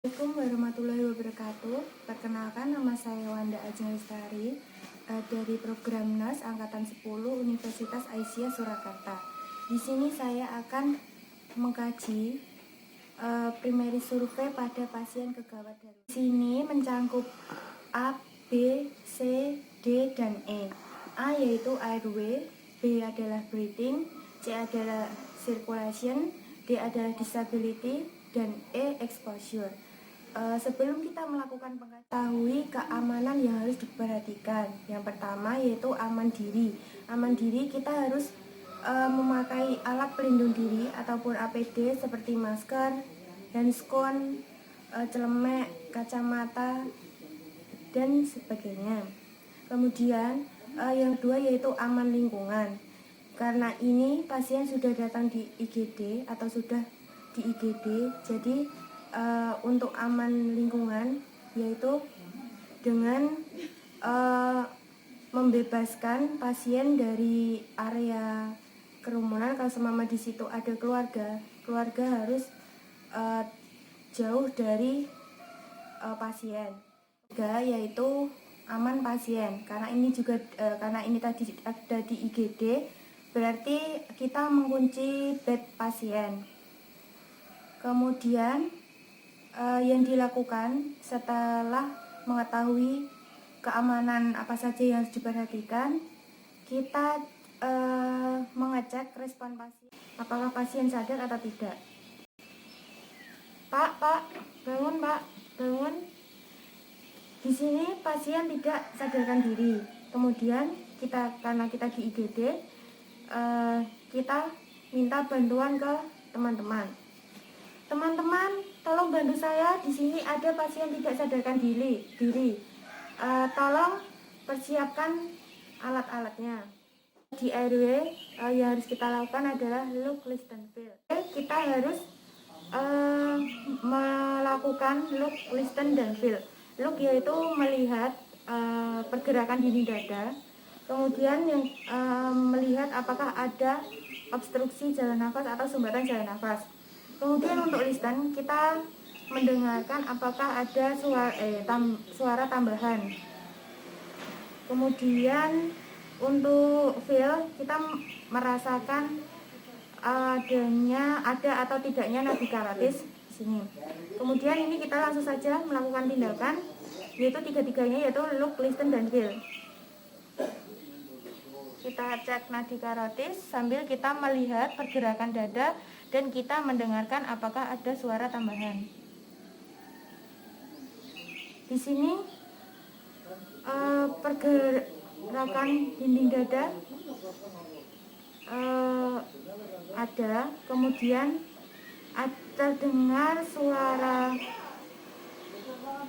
Assalamualaikum warahmatullahi wabarakatuh. Perkenalkan, nama saya Wanda Ajeng Lestari dari program NAS Angkatan 10 Universitas Aisyah Surakarta. Di sini saya akan mengkaji primary survei pada pasien kegawat darurat. Di sini mencangkup A, B, C, D, dan E. A yaitu airway, B adalah breathing, C adalah circulation, D adalah disability, dan E exposure. Sebelum kita melakukan mengetahui keamanan yang harus diperhatikan. Yang pertama yaitu aman diri. Aman diri kita harus memakai alat pelindung diri ataupun APD seperti masker, handscone, celemek, kacamata, dan sebagainya. Kemudian yang kedua yaitu aman lingkungan. Karena ini pasien sudah datang di IGD atau sudah di IGD, jadi untuk aman lingkungan yaitu dengan membebaskan pasien dari area kerumunan. Kalau semama di situ ada keluarga harus jauh dari pasien. Ketiga yaitu aman pasien. Karena ini tadi ada di IGD, berarti kita mengunci bed pasien. Kemudian yang dilakukan setelah mengetahui keamanan apa saja yang harus diperhatikan, kita mengecek respon pasien, apakah pasien sadar atau tidak. Pak, bangun Pak, bangun. Di sini pasien tidak sadarkan diri. Kemudian karena kita di IGD, kita minta bantuan ke teman-teman. Teman-teman, tolong bantu saya. Di sini ada pasien tidak sadarkan diri. Tolong persiapkan alat-alatnya. Di airway yang harus kita lakukan adalah look, listen, feel. Kita harus melakukan look, listen, dan feel. Look yaitu melihat pergerakan dinding dada. Kemudian yang melihat apakah ada obstruksi jalan nafas atau sumbatan jalan nafas. Kemudian untuk listen, kita mendengarkan apakah ada suara tambahan. Kemudian untuk feel, kita merasakan ada atau tidaknya nadi karotis di sini. Kemudian ini kita langsung saja melakukan tindakan, yaitu tiga-tiganya, yaitu look, listen, dan feel. Kita cek nadi karotis sambil kita melihat pergerakan dada dan kita mendengarkan apakah ada suara tambahan. Di sini pergerakan dinding dada ada, kemudian terdengar suara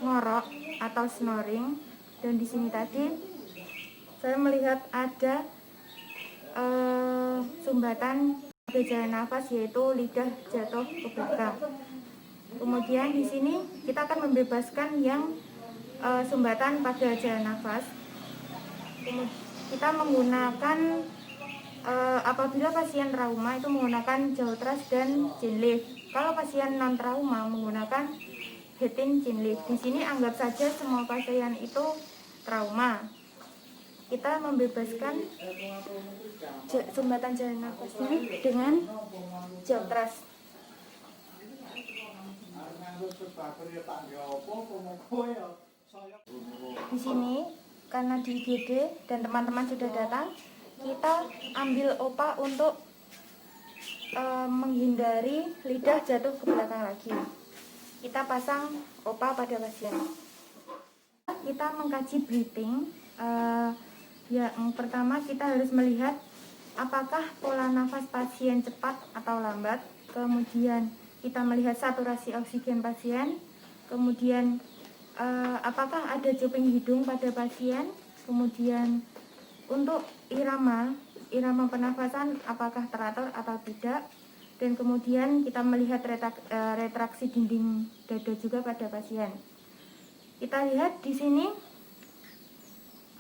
ngorok atau snoring, dan di sini tadi saya melihat ada sumbatan pada jalan nafas, yaitu lidah jatuh ke belakang. Kemudian di sini kita akan membebaskan yang sumbatan pada jalan nafas. Kita menggunakan apabila pasien trauma itu menggunakan jaw thrust dan chin lift. Kalau pasien non trauma menggunakan head in chin lift. Di sini anggap saja semua pasien itu trauma. Kita membebaskan sumbatan jalan nafasnya dengan jaw thrust. Di sini karena di IGD dan teman-teman sudah datang, kita ambil OPA untuk menghindari lidah jatuh ke belakang lagi. Kita pasang OPA pada pasien. Kita mengkaji breathing. Yang pertama kita harus melihat apakah pola nafas pasien cepat atau lambat. Kemudian kita melihat saturasi oksigen pasien. Kemudian apakah ada cuping hidung pada pasien. Kemudian untuk irama pernafasan apakah teratur atau tidak. Dan kemudian kita melihat retraksi dinding dada juga pada pasien. Kita lihat di sini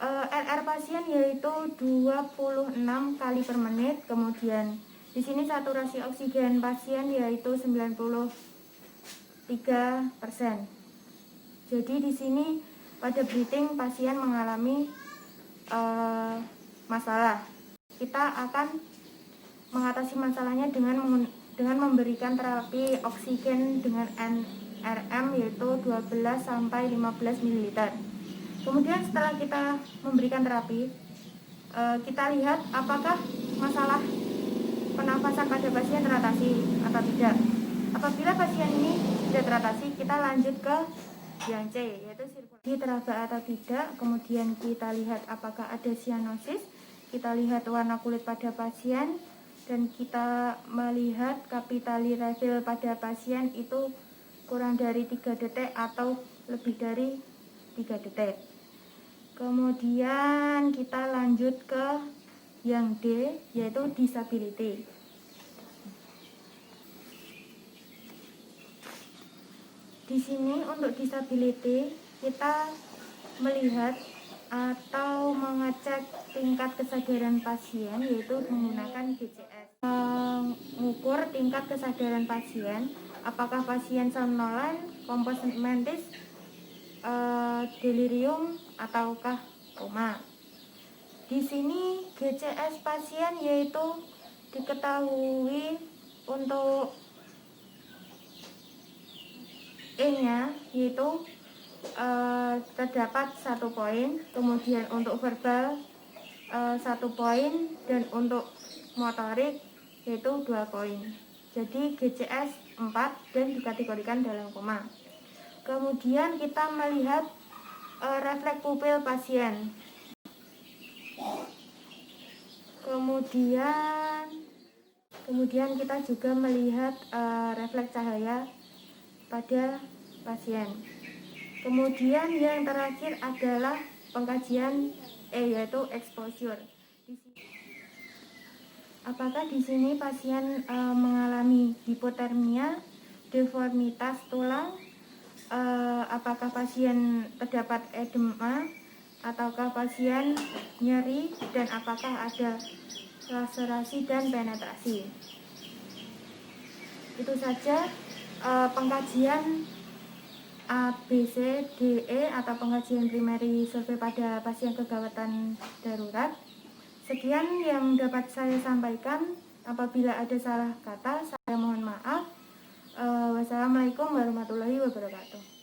RR pasien yaitu 26 kali per menit. Kemudian di sini saturasi oksigen pasien yaitu 93%. 3%. Jadi di sini pada breathing pasien mengalami masalah. Kita akan mengatasi masalahnya dengan memberikan terapi oksigen dengan NRM yaitu 12 sampai 15 ml. Kemudian setelah kita memberikan terapi, kita lihat apakah masalah pernafasan pada pasien teratasi atau tidak. Apabila pasien ini tidak teratasi, kita lanjut ke yang C, yaitu sirkulasi teraba atau tidak. Kemudian kita lihat apakah ada sianosis, kita lihat warna kulit pada pasien, dan kita melihat kapitali refill pada pasien itu kurang dari 3 detik atau lebih dari 3 detik. Kemudian kita lanjut ke yang D, yaitu disability. Di sini untuk disability kita melihat atau mengecek tingkat kesadaran pasien yaitu menggunakan GCS. Mengukur tingkat kesadaran pasien, apakah pasien somnolen, composite mentis, delirium ataukah koma. Di sini GCS pasien yaitu diketahui untuk E-nya yaitu terdapat 1 poin, kemudian untuk verbal 1 poin, dan untuk motorik yaitu 2 poin. Jadi GCS 4 dan dikategorikan dalam koma. Kemudian kita melihat refleks pupil pasien. Kemudian kita juga melihat refleks cahaya pada pasien. Kemudian yang terakhir adalah pengkajian yaitu exposure. Apakah di sini pasien mengalami hipotermia, deformitas tulang, apakah pasien terdapat edema, ataukah pasien nyeri, dan apakah ada laserasi dan penetrasi. Itu saja pengkajian ABCDE atau pengkajian primary survei pada pasien kegawatan darurat. Sekian yang dapat saya sampaikan. Apabila ada salah kata, saya mohon maaf. Wassalamualaikum warahmatullahi wabarakatuh.